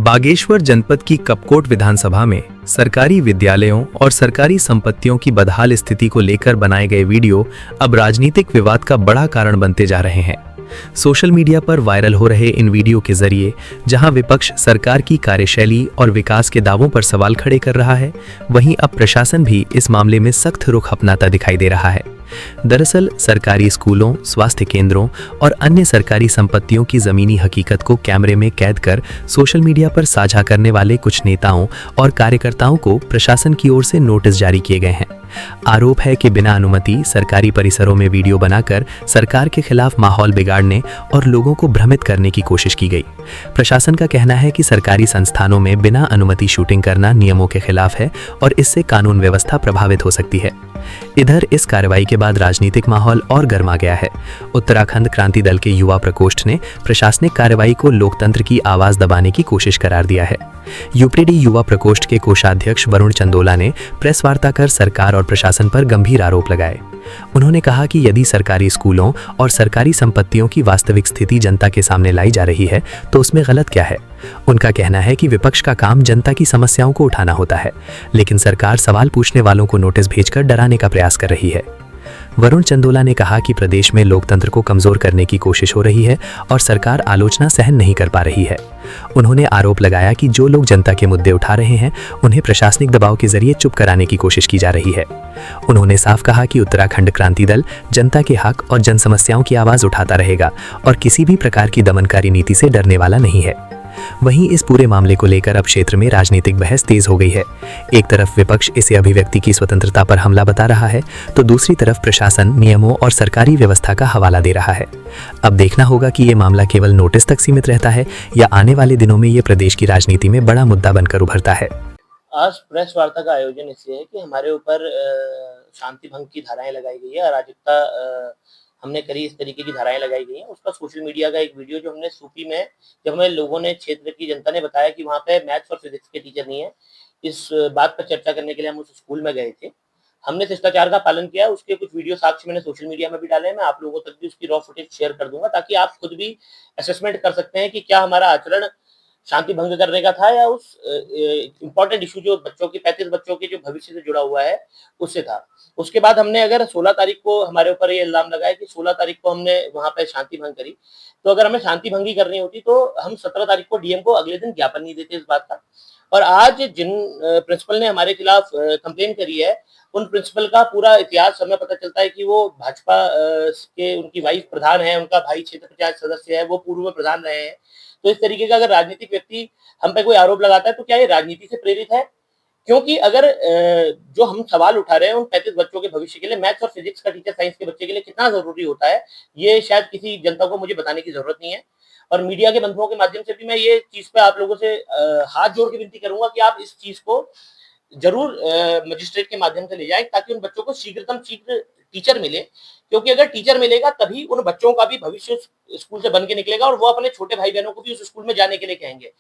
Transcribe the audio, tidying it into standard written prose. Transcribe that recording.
बागेश्वर जनपद की कपकोट विधानसभा में सरकारी विद्यालयों और सरकारी संपत्तियों की बदहाल स्थिति को लेकर बनाए गए वीडियो अब राजनीतिक विवाद का बड़ा कारण बनते जा रहे हैं। सोशल मीडिया पर वायरल हो रहे इन वीडियो के जरिए जहां विपक्ष सरकार की कार्यशैली और विकास के दावों पर सवाल खड़े कर रहा है, वहीं अब प्रशासन भी इस मामले में सख्त रुख अपनाता दिखाई दे रहा है। दरअसल सरकारी स्कूलों, स्वास्थ्य केंद्रों और अन्य सरकारी संपत्तियों की जमीनी हकीकत को कैमरे में कैद कर सोशल मीडिया पर साझा करने वाले कुछ नेताओं और कार्यकर्ताओं को प्रशासन की ओर से नोटिस जारी किए गए हैं। आरोप है कि बिना अनुमति सरकारी परिसरों में वीडियो बनाकर सरकार के खिलाफ माहौल बिगाड़ने और लोगों को भ्रमित करने की कोशिश की गई। प्रशासन का कहना है कि सरकारी संस्थानों में बिना अनुमति शूटिंग करना नियमों के खिलाफ है और इससे कानून व्यवस्था प्रभावित हो सकती है। इधर इस कार्रवाई के बाद राजनीतिक माहौल और गर्मा गया है। उत्तराखंड क्रांति दल के युवा प्रकोष्ठ ने प्रशासनिक कार्रवाई को लोकतंत्र की आवाज दबाने की कोशिश करार दिया है। यूपीडी युवा प्रकोष्ठ के कोषाध्यक्ष वरुण चंदोला ने प्रेस वार्ता कर सरकार और प्रशासन पर गंभीर आरोप लगाए। उन्होंने कहा कि यदि सरकारी स्कूलों और सरकारी संपत्तियों की वास्तविक स्थिति जनता के सामने लाई जा रही है तो उसमें गलत क्या है। उनका कहना है कि विपक्ष का काम जनता की समस्याओं को उठाना होता है, लेकिन सरकार सवाल पूछने वालों को नोटिस भेजकर डराने का प्रयास कर रही है। वरुण चंदोला ने कहा कि प्रदेश में लोकतंत्र को कमजोर करने की कोशिश हो रही है और सरकार आलोचना सहन नहीं कर पा रही है। उन्होंने आरोप लगाया कि जो लोग जनता के मुद्दे उठा रहे हैं उन्हें प्रशासनिक दबाव के जरिए चुप कराने की कोशिश की जा रही है। उन्होंने साफ कहा कि उत्तराखंड क्रांति दल जनता के हक और जन समस्याओं की आवाज उठाता रहेगा और किसी भी प्रकार की दमनकारी नीति से डरने वाला नहीं है। वहीं इस पूरे मामले को लेकर अब क्षेत्र में राजनीतिक बहस तेज हो गई है। एक तरफ विपक्ष इसे अभिव्यक्ति की स्वतंत्रता पर हमला बता रहा है, तो दूसरी तरफ प्रशासन नियमों और सरकारी व्यवस्था का हवाला दे रहा है। अब देखना होगा कि ये मामला केवल नोटिस तक सीमित रहता है या आने वाले दिनों में ये प्रदेश की राजनीति में बड़ा मुद्दा बनकर उभरता है। आज प्रेस वार्ता का आयोजन इसलिए है कि हमारे ऊपर शांति भंग की धाराएं लगाई गई है, अराजकता हमने करी, इस तरीके की धाराएं लगाई गई हैं। उसका सोशल मीडिया का एक वीडियो जो हमने सूपी में, जब हमें लोगों ने, क्षेत्र की जनता ने बताया कि वहाँ पे मैथ्स और फिजिक्स के टीचर नहीं है, इस बात पर चर्चा करने के लिए हम उस स्कूल में गए थे। हमने शिष्टाचार का पालन किया। उसके कुछ वीडियो साक्ष्य मैंने सोशल मीडिया में भी डाले हैं। मैं आप लोगों तक भी उसकी रॉ फुटेज शेयर कर दूंगा ताकि आप खुद भी असेसमेंट कर सकते हैं कि क्या हमारा आचरण शांति भंग करने का था या उस इम्पोर्टेंट इशू जो बच्चों के 35 बच्चों के जो भविष्य से जुड़ा हुआ है उससे था। उसके बाद हमने अगर 16 तारीख को हमारे ऊपर ये इल्जाम लगाया कि 16 तारीख को हमने वहां पे शांति भंग करी, तो अगर हमें शांति भंगी करनी होती तो हम 17 तारीख को डीएम को अगले दिन ज्ञापन नहीं देते इस बात का। और आज जिन प्रिंसिपल ने हमारे खिलाफ कंप्लेन करी है, उन प्रिंसिपल का पूरा इतिहास हमें पता चलता है कि वो भाजपा के, उनकी वाइफ प्रधान है, उनका भाई क्षेत्र पंचायत सदस्य है, वो पूर्व में प्रधान रहे हैं। तो इस तरीके का अगर राजनीतिक व्यक्ति हम पे कोई आरोप लगाता है तो क्या ये राजनीति से प्रेरित है? क्योंकि अगर जो हम सवाल उठा रहे हैं उन 35 बच्चों के भविष्य के लिए, मैथ्स और फिजिक्स का टीचर साइंस के बच्चे के लिए कितना जरूरी होता है, ये शायद किसी जनता को मुझे बताने की जरूरत नहीं है। और मीडिया के बंधुओं के माध्यम से भी मैं ये चीज पे आप लोगों से हाथ जोड़ के विनती करूंगा कि आप इस चीज को जरूर मजिस्ट्रेट के माध्यम से ले जाएं ताकि उन बच्चों को शीघ्रतम शीघ्र टीचर मिले। क्योंकि अगर टीचर मिलेगा तभी उन बच्चों का भी भविष्य स्कूल से बन के निकलेगा और वो अपने छोटे भाई बहनों को भी उस स्कूल में जाने के लिए कहेंगे।